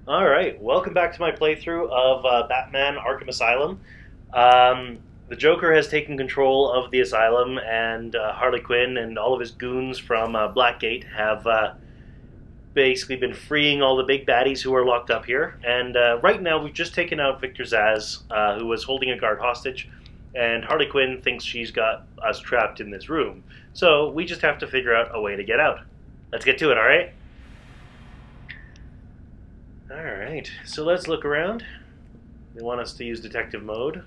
Alright, welcome back to my playthrough of Batman Arkham Asylum. The Joker has taken control of the asylum, and Harley Quinn and all of his goons from Blackgate have basically been freeing all the big baddies who are locked up here. And right now we've just taken out Victor Zsasz, who was holding a guard hostage, and Harley Quinn thinks she's got us trapped in this room. So we just have to figure out a way to get out. Let's get to it, alright? Alright, so let's look around. They want us to use detective mode.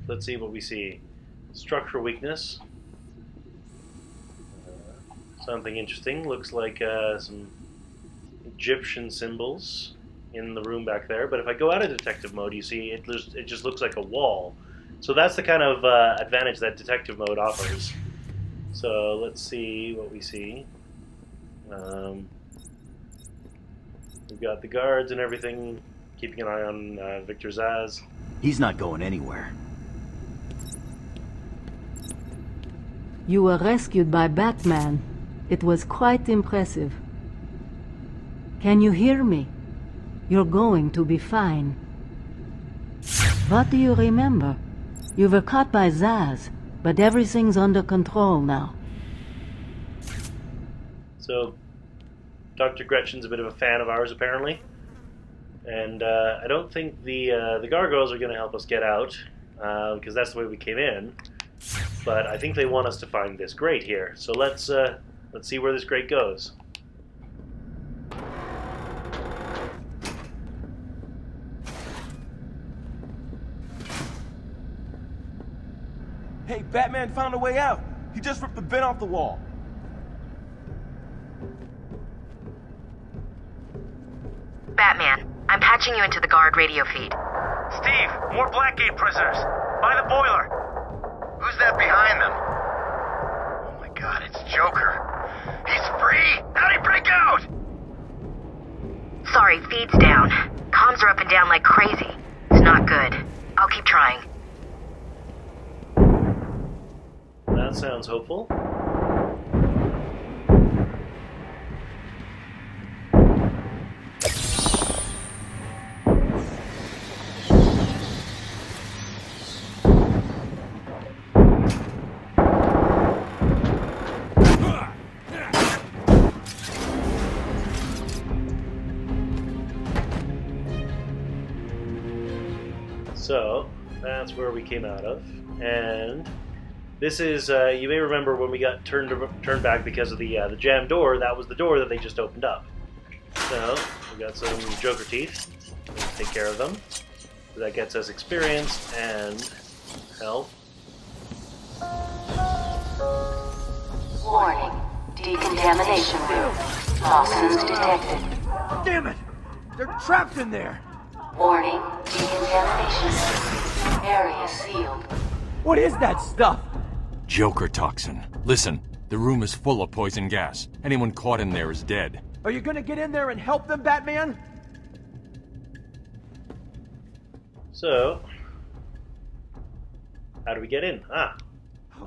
Let's see what we see. Structural weakness. Something interesting. Looks like some Egyptian symbols in the room back there. But if I go out of detective mode, you see it just looks like a wall. So that's the kind of advantage that detective mode offers. So let's see what we see. We've got the guards and everything, keeping an eye on Victor Zsasz. He's not going anywhere. You were rescued by Batman. It was quite impressive. Can you hear me? You're going to be fine. What do you remember? You were caught by Zsasz, but everything's under control now. So, Dr. Gretchen's a bit of a fan of ours, apparently. And I don't think the gargoyles are going to help us get out, because that's the way we came in. But I think they want us to find this grate here. So let's see where this grate goes. Hey, Batman found a way out. He just ripped the vent off the wall. Batman, I'm patching you into the guard radio feed. Steve, more Blackgate prisoners. By the boiler. Who's that behind them? Oh my god, it's Joker. He's free! How'd he break out? Sorry, feed's down. Comms are up and down like crazy. It's not good. I'll keep trying. That sounds hopeful. So, that's where we came out of, and this is, you may remember when we got turned back because of the jammed door. That was the door that they just opened up. So, we got some Joker teeth. Let's take care of them. So that gets us experience and health. Warning. Decontamination room. Toxins detected. Damn it! They're trapped in there! Warning. Decontamination. Area sealed. What is that stuff? Joker Toxin. Listen, the room is full of poison gas. Anyone caught in there is dead. Are you gonna get in there and help them, Batman? So, how do we get in? Ah,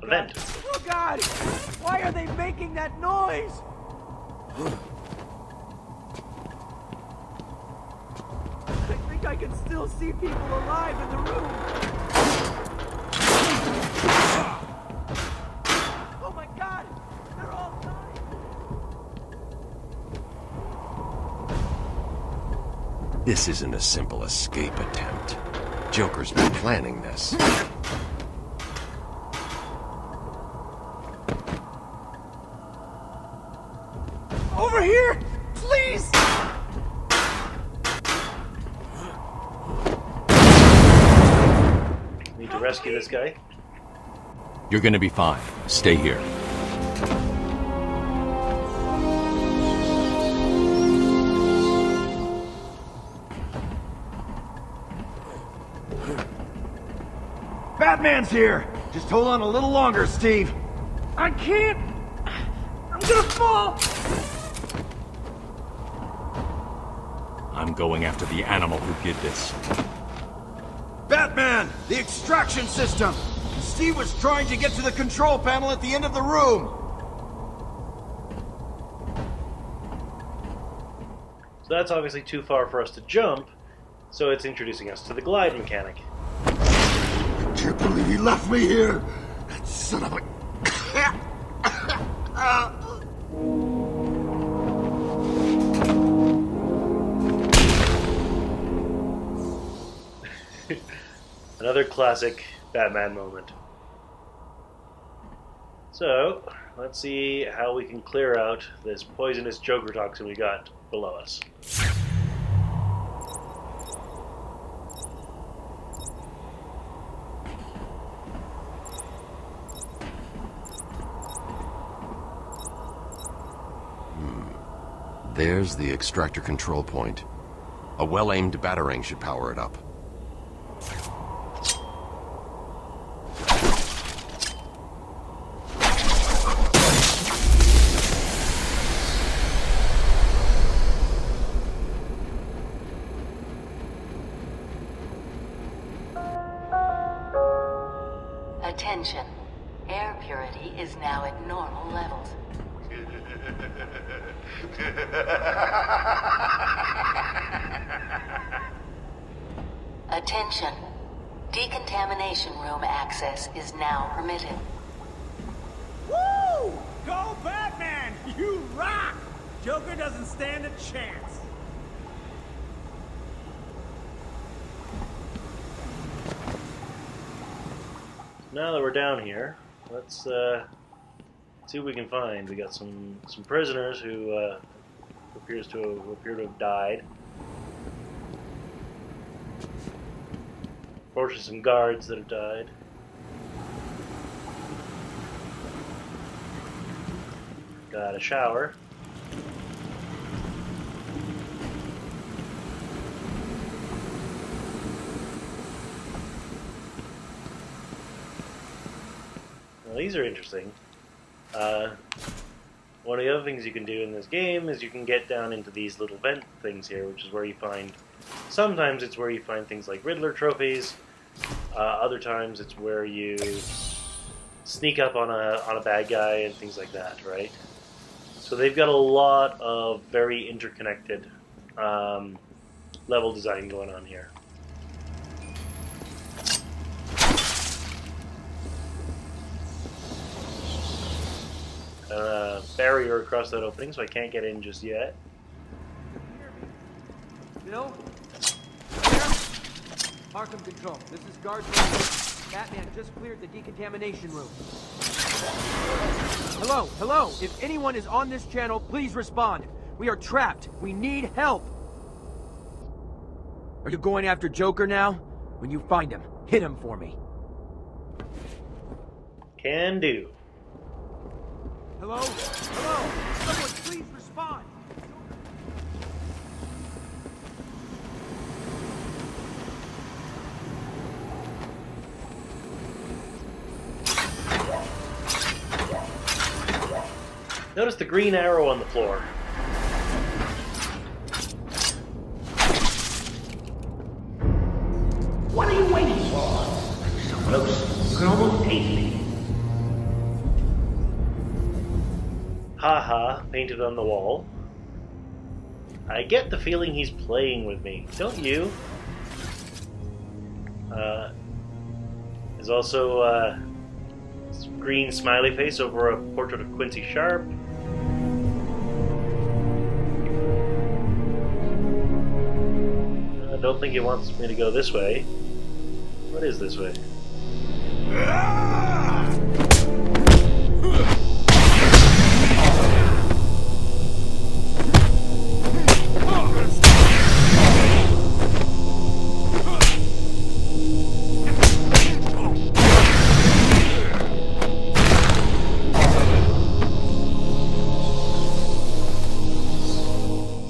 a vent. Oh god! Why are they making that noise? I think I can still see people alive in the room. Oh my god! They're all dying! This isn't a simple escape attempt. Joker's been planning this. Over here! Please! Need to rescue this guy. You're gonna be fine. Stay here. Batman's here! Just hold on a little longer, Steve. I can't! I'm gonna fall! I'm going after the animal who did this. Batman! The extraction system! Steve was trying to get to the control panel at the end of the room! that's obviously too far for us to jump, so it's introducing us to the glide mechanic. I can't believe he left me here! That son of a... Another classic Batman moment. So, let's see how we can clear out this poisonous Joker Toxin we got below us. There's the extractor control point. A well-aimed batarang should power it up. Attention. Air purity is now at normal levels. Attention. Decontamination room access is now permitted. Woo! Go Batman! You rock! Joker doesn't stand a chance. Now that we're down here, let's see what we can find. We got some prisoners who appear to have died. Unfortunately, some guards that have died. Got a shower. Well, these are interesting. One of the other things you can do in this game is you can get down into these little vent things here, which is where you find... Sometimes it's where you find things like Riddler trophies. Other times it's where you sneak up on a bad guy and things like that, right? So they've got a lot of very interconnected level design going on here. Barrier across that opening, so I can't get in just yet. Bill? Arkham Control, this is Guard. Batman just cleared the decontamination room. Hello? If anyone is on this channel, please respond. We are trapped. We need help. Are you going after Joker now? When you find him, hit him for me. Can do. Hello? Someone please respond. Notice the green arrow on the floor. What are you waiting for? So close, you can almost taste me. Haha, painted on the wall. I get the feeling he's playing with me, don't you? There's also green smiley face over a portrait of Quincy Sharp. I don't think he wants me to go this way. What is this way?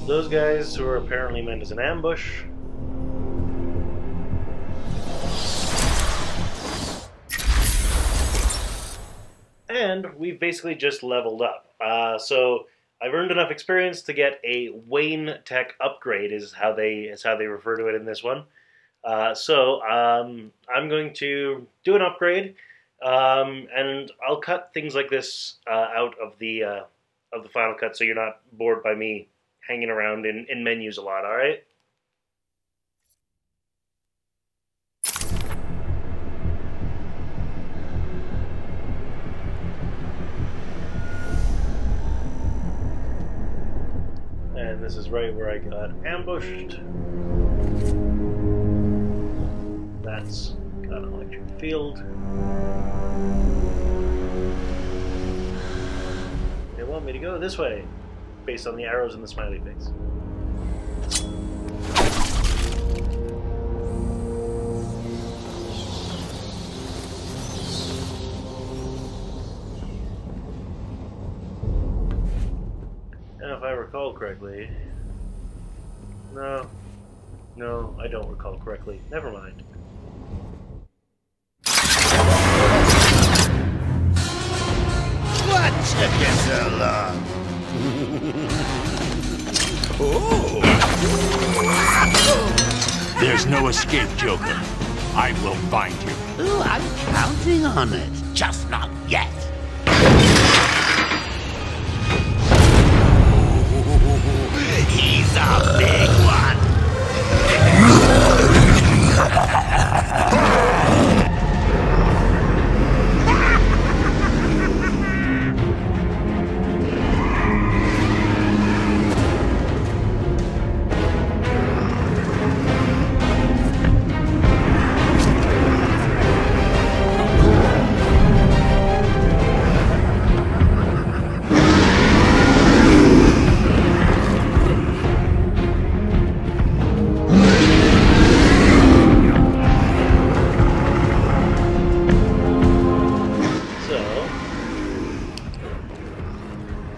Those guys who are apparently meant as an ambush. And we've basically just leveled up. So I've earned enough experience to get a Wayne Tech upgrade, is how they refer to it in this one. So I'm going to do an upgrade, and I'll cut things like this out of the final cut, so you're not bored by me hanging around in menus a lot, alright? And this is right where I got ambushed. That's got an electric field. They want me to go this way, based on the arrows and the smiley face. And if I recall correctly... No, I don't recall correctly. Never mind. What took you so long? There's no escape, Joker. I will find you. Oh, I'm counting on it. Just not yet. He's a big one.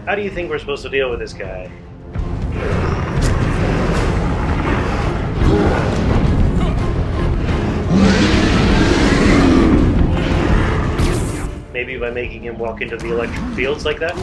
How do you think we're supposed to deal with this guy? Maybe by making him walk into the electric fields like that?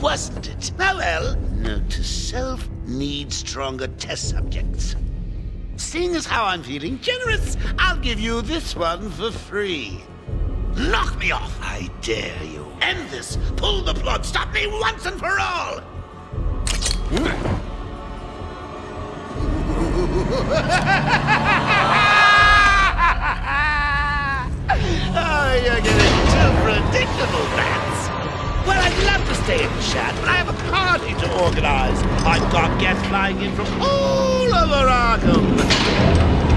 Wasn't it? Oh well, note to self, need stronger test subjects. Seeing as how I'm feeling generous, I'll give you this one for free. Knock me off, I dare you. End this. Pull the plug. Stop me once and for all. Oh, you're getting too predictable, Bats. Well, I'd love to stay and chat, but I have a party to organize. I've got guests flying in from all over Arkham.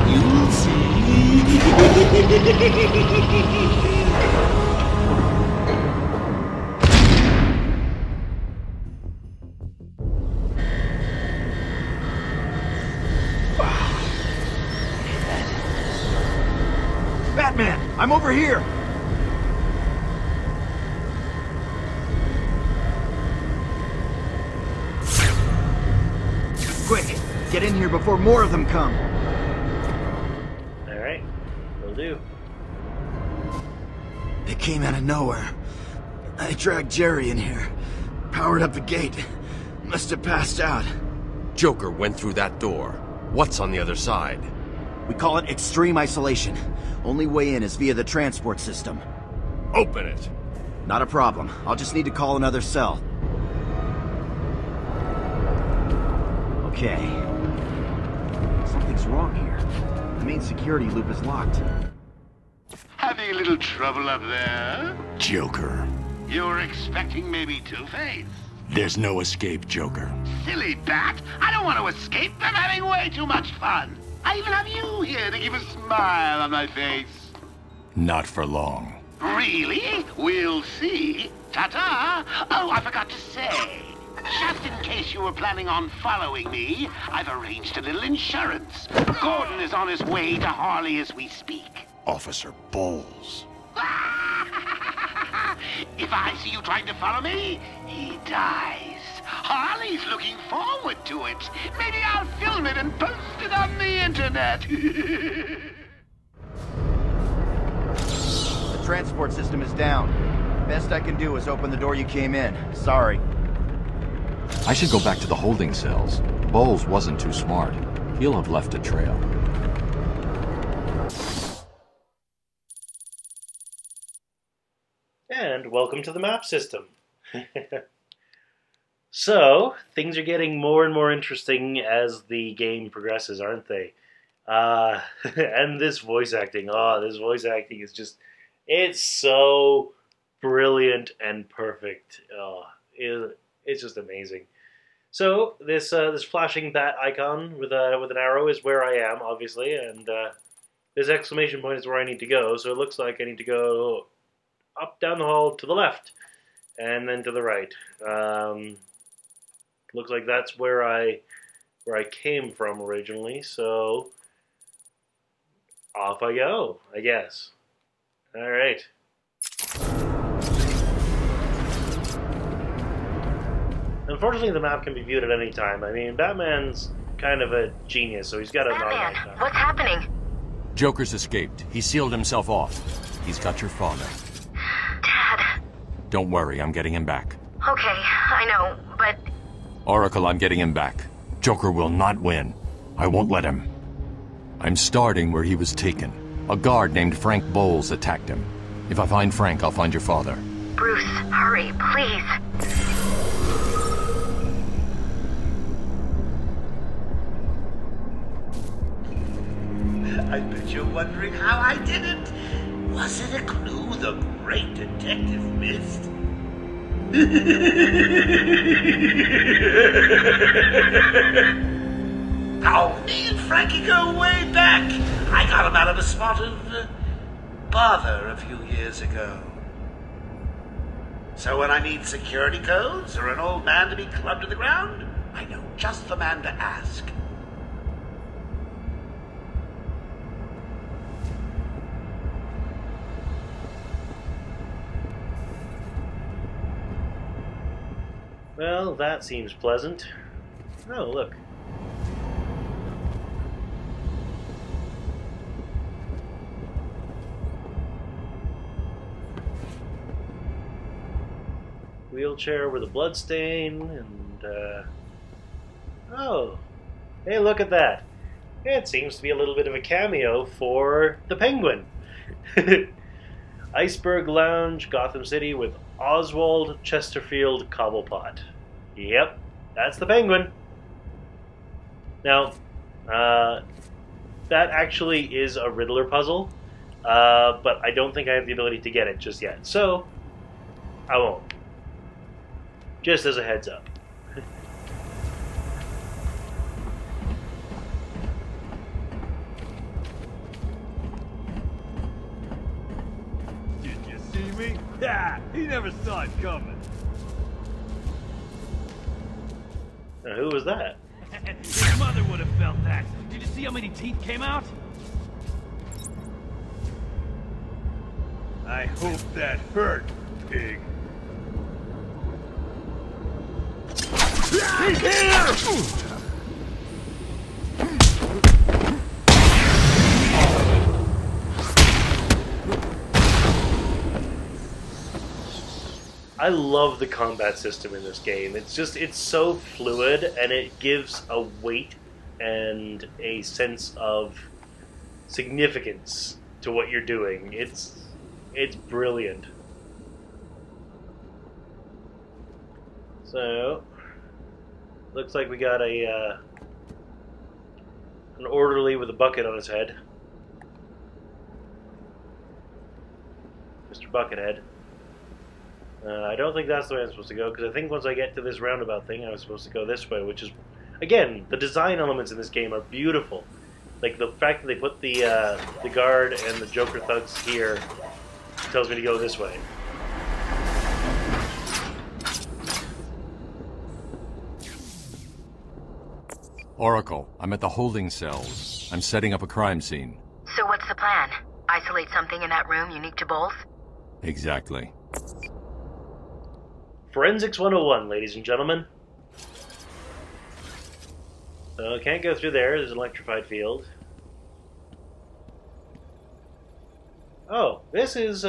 You'll see. Batman, I'm over here. Quick, get in here before more of them come. Alright, will do. They came out of nowhere. I dragged Jerry in here. Powered up the gate. Must have passed out. Joker went through that door. What's on the other side? We call it extreme isolation. Only way in is via the transport system. Open it. Not a problem. I'll just need to call another cell. Okay. Something's wrong here. The main security loop is locked. Having a little trouble up there? Joker. You were expecting maybe Two-Face? There's no escape, Joker. Silly bat! I don't want to escape. I'm having way too much fun. I even have you here to keep a smile on my face. Not for long. Really? We'll see. Ta-ta! Oh, I forgot to say. Just in case you were planning on following me, I've arranged a little insurance. Gordon is on his way to Harley as we speak. Officer Boles. If I see you trying to follow me, he guys. Harley's looking forward to it. Maybe I'll film it and post it on the internet. The transport system is down. Best I can do is open the door you came in. Sorry. I should go back to the holding cells. Boles wasn't too smart. He'll have left a trail. And welcome to the map system. So, things are getting more and more interesting as the game progresses, aren't they? And this voice acting, is just, it's so brilliant and perfect. It's just amazing. So, this flashing bat icon with an arrow is where I am, obviously, and this exclamation point is where I need to go, so it looks like I need to go up down the hall to the left, and then to the right. Looks like that's where I came from originally, so off I go, I guess. Alright. Unfortunately, the map can be viewed at any time. I mean, Batman's kind of a genius, so he's got a Batman, what's happening? Joker's escaped. He sealed himself off. He's got your father. Dad. Don't worry, I'm getting him back. Okay, I know, but... Oracle, I'm getting him back. Joker will not win. I won't let him. I'm starting where he was taken. A guard named Frank Boles attacked him. If I find Frank, I'll find your father. Bruce, hurry, please. I bet you're wondering how I did it. Was it a clue the great detective missed? Oh, me and Frankie go way back. I got him out of a spot of bother a few years ago. So when I need security codes or an old man to be clubbed to the ground, I know just the man to ask. Well, that seems pleasant. Oh, look. Wheelchair with a bloodstain, and, oh, hey, look at that. It seems to be a little bit of a cameo for the Penguin. Iceberg Lounge, Gotham City with Oswald Chesterfield Cobblepot. Yep, that's the Penguin. Now, that actually is a Riddler puzzle, but I don't think I have the ability to get it just yet, so I won't. Just as a heads up. Did you see me? Yeah, he never saw it coming. Now, who was that? His mother would have felt that. Did you see how many teeth came out? I hope that hurt, pig. He's here! I love the combat system in this game. It's so fluid, and it gives a weight and a sense of significance to what you're doing. It's brilliant. So, looks like we got an orderly with a bucket on his head. Mr. Buckethead. I don't think that's the way I'm supposed to go, because I think once I get to this roundabout thing, I was supposed to go this way, which is, again, the design elements in this game are beautiful. Like, the fact that they put the guard and the Joker thugs here tells me to go this way. Oracle, I'm at the holding cells. I'm setting up a crime scene. So what's the plan? Isolate something in that room unique to Boles? Exactly. Forensics 101, ladies and gentlemen. So, can't go through there. There's an electrified field. Oh, this is,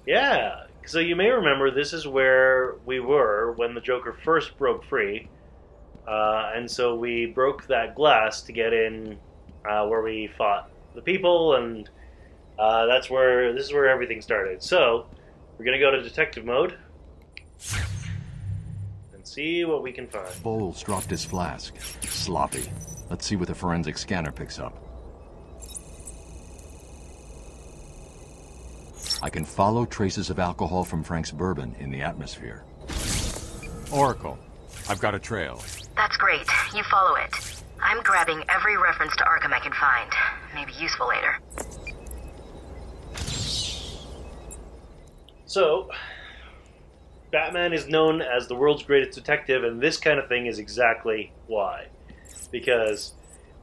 yeah. So you may remember this is where we were when the Joker first broke free. And so we broke that glass to get in where we fought the people, and this is where everything started. So, we're going to go to detective mode and see what we can find. Boles dropped his flask. Sloppy. Let's see what the forensic scanner picks up. I can follow traces of alcohol from Frank's bourbon in the atmosphere. Oracle, I've got a trail. That's great. You follow it. I'm grabbing every reference to Arkham I can find. Maybe useful later. So, Batman is known as the world's greatest detective, and this kind of thing is exactly why. Because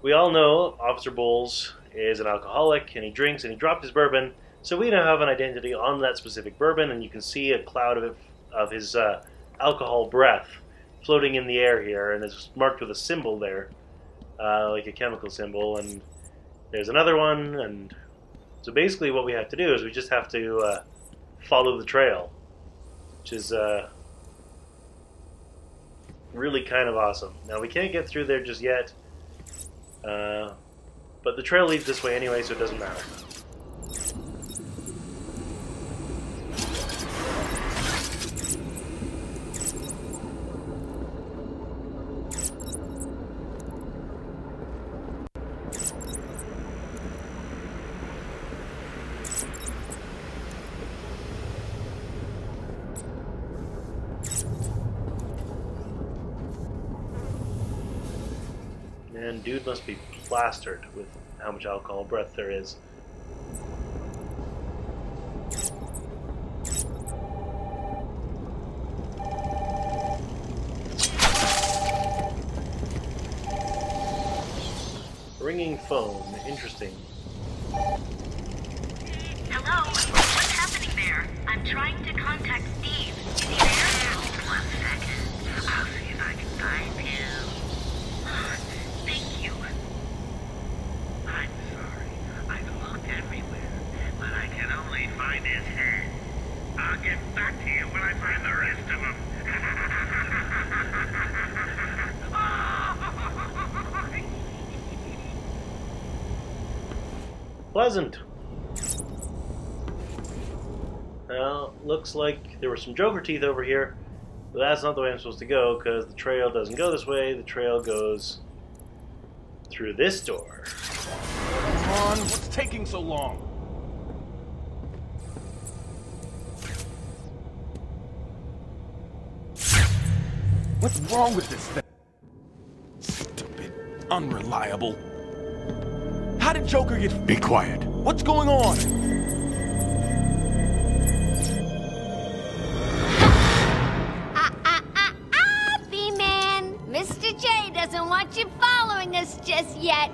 we all know Officer Boles is an alcoholic, and he drinks, and he dropped his bourbon, so we now have an identity on that specific bourbon, and you can see a cloud of his alcohol breath floating in the air here, and it's marked with a symbol there, like a chemical symbol, and there's another one, and so basically what we have to do is we just have to follow the trail, which is really kind of awesome. Now, we can't get through there just yet, but the trail leads this way anyway, so it doesn't matter. Man, dude must be plastered with how much alcohol breath there is. Ringing phone. Interesting. Hello? What's happening there? I'm trying to contact Steve. Is he there? Hold 1 second. I'll see if I can find him. Thank you. I'm sorry. I've looked everywhere, but I can only find his head. I'll get back to you when I find the rest of them. Pleasant. Well, looks like there were some Joker teeth over here, but that's not the way I'm supposed to go, because the trail doesn't go this way. The trail goes through this door. Come on, what's taking so long? What's wrong with this thing? Stupid, unreliable. How did Joker get... Be quiet. What's going on? B-Man! Mr. J doesn't want you following us just yet.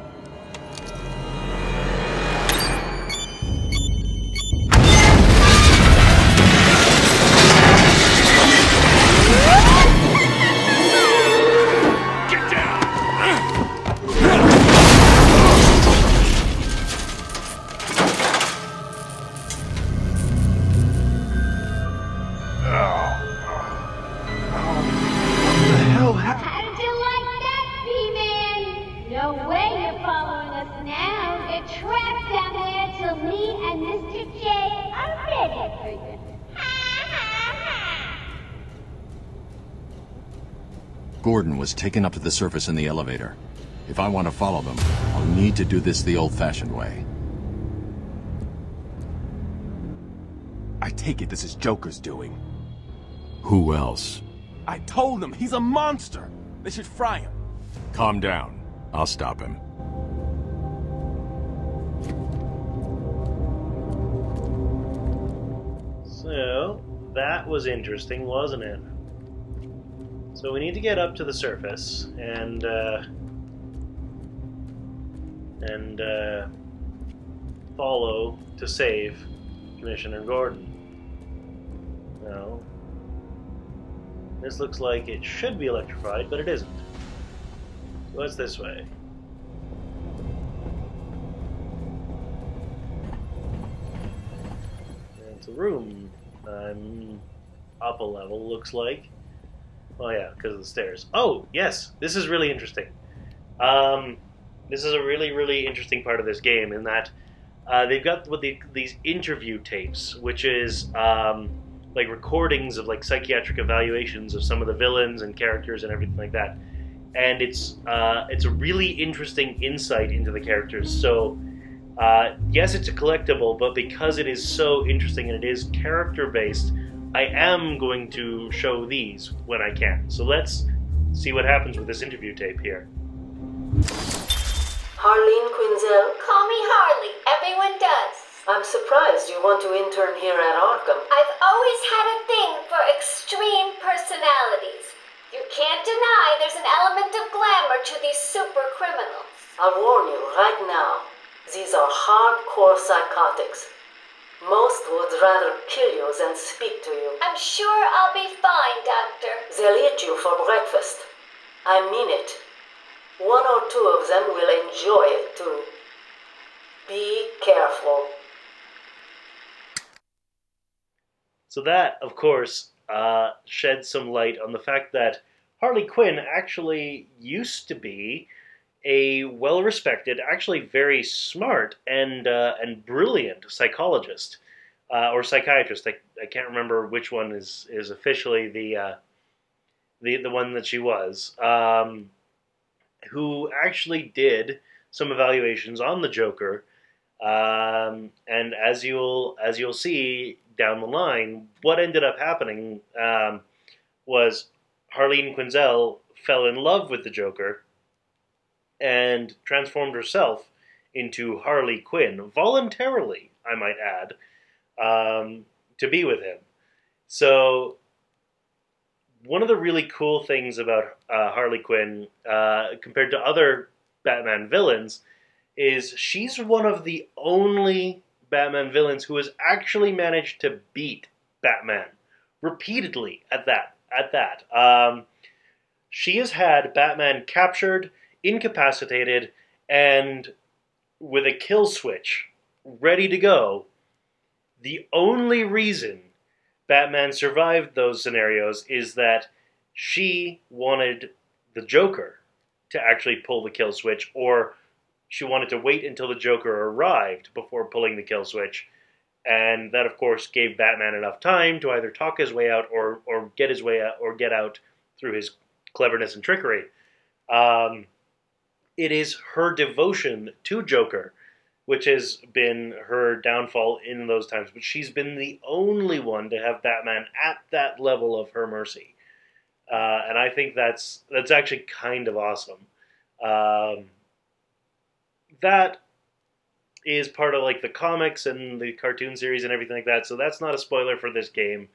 Gordon was taken up to the surface in the elevator. If I want to follow them, I'll need to do this the old-fashioned way. I take it this is Joker's doing. Who else? I told them he's a monster. They should fry him. Calm down. I'll stop him. So, that was interesting, wasn't it? So we need to get up to the surface and follow to save Commissioner Gordon. No. This looks like it should be electrified, but it isn't. So what's this way? It's a room. I'm up a level, looks like. Oh yeah, because of the stairs. Oh, yes! This is really interesting. This is a really, really interesting part of this game in that they've got these interview tapes, which is like recordings of like psychiatric evaluations of some of the villains and characters and everything like that. And it's a really interesting insight into the characters. So yes, it's a collectible, but because it is so interesting and it is character-based, I am going to show these when I can. So let's see what happens with this interview tape here. Harleen Quinzel? Call me Harley. Everyone does. I'm surprised you want to intern here at Arkham. I've always had a thing for extreme personalities. You can't deny there's an element of glamour to these super criminals. I'll warn you right now. These are hardcore psychotics. Most would rather kill you than speak to you. I'm sure I'll be fine, Doctor. They'll eat you for breakfast. I mean it. 1 or 2 of them will enjoy it too. Be careful. So that, of course, sheds some light on the fact that Harley Quinn actually used to be a well-respected, actually very smart and brilliant psychologist or psychiatrist. I can't remember which one is officially the one that she was, who actually did some evaluations on the Joker, and as you'll see down the line, what ended up happening was Harleen Quinzel fell in love with the Joker and transformed herself into Harley Quinn, voluntarily, I might add, to be with him. So one of the really cool things about Harley Quinn, compared to other Batman villains, is she's one of the only Batman villains who has actually managed to beat Batman repeatedly at that. She has had Batman captured, incapacitated, and with a kill switch ready to go. The only reason Batman survived those scenarios is that she wanted the Joker to actually pull the kill switch, or she wanted to wait until the Joker arrived before pulling the kill switch. And that, of course, gave Batman enough time to either talk his way out or get his way out or get out through his cleverness and trickery. It is her devotion to Joker which has been her downfall in those times. But she's been the only one to have Batman at that level of her mercy. And I think that's actually kind of awesome. That is part of like the comics and the cartoon series and everything like that. So that's not a spoiler for this game.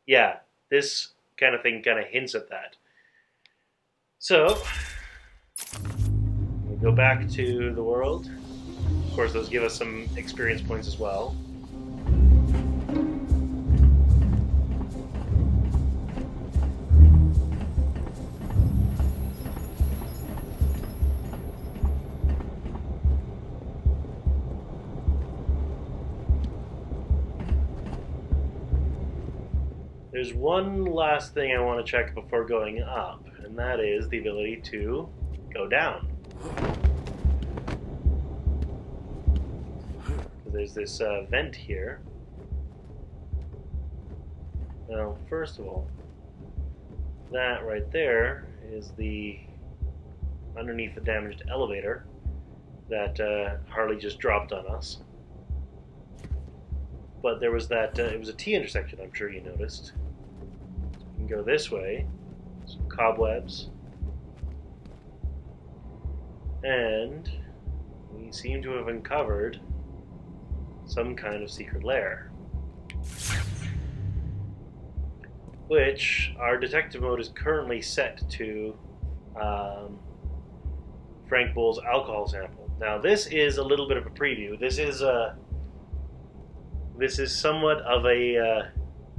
Yeah, this kind of thing kind of hints at that. So we go back to the world. Of course, those give us some experience points as well. There's one last thing I want to check before going up, and that is the ability to go down. There's this vent here. Now, first of all, that right there is the underneath the damaged elevator that Harley just dropped on us. But there was that, it was a T intersection, I'm sure you noticed. You can go this way, some cobwebs, and we seem to have uncovered some kind of secret lair. Which, our detective mode is currently set to Frank Boles' alcohol sample. Now this is a little bit of a preview. This is somewhat of a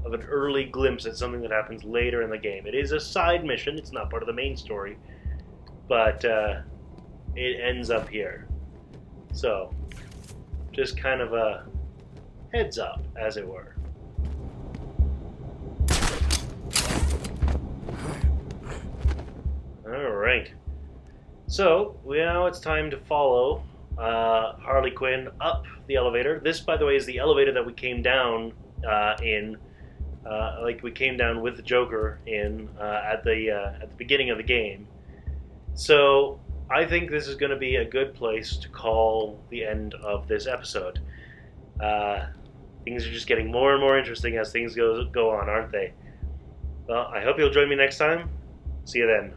of an early glimpse at something that happens later in the game. It is a side mission, it's not part of the main story, but it ends up here. So, just kind of a heads up, as it were. Alright. So, now it's time to follow Harley Quinn up the elevator. This, by the way, is the elevator that we came down in. Like we came down with the Joker in at the beginning of the game. So I think this is going to be a good place to call the end of this episode. Things are just getting more and more interesting as things go on, aren't they? Well, I hope you'll join me next time. See you then.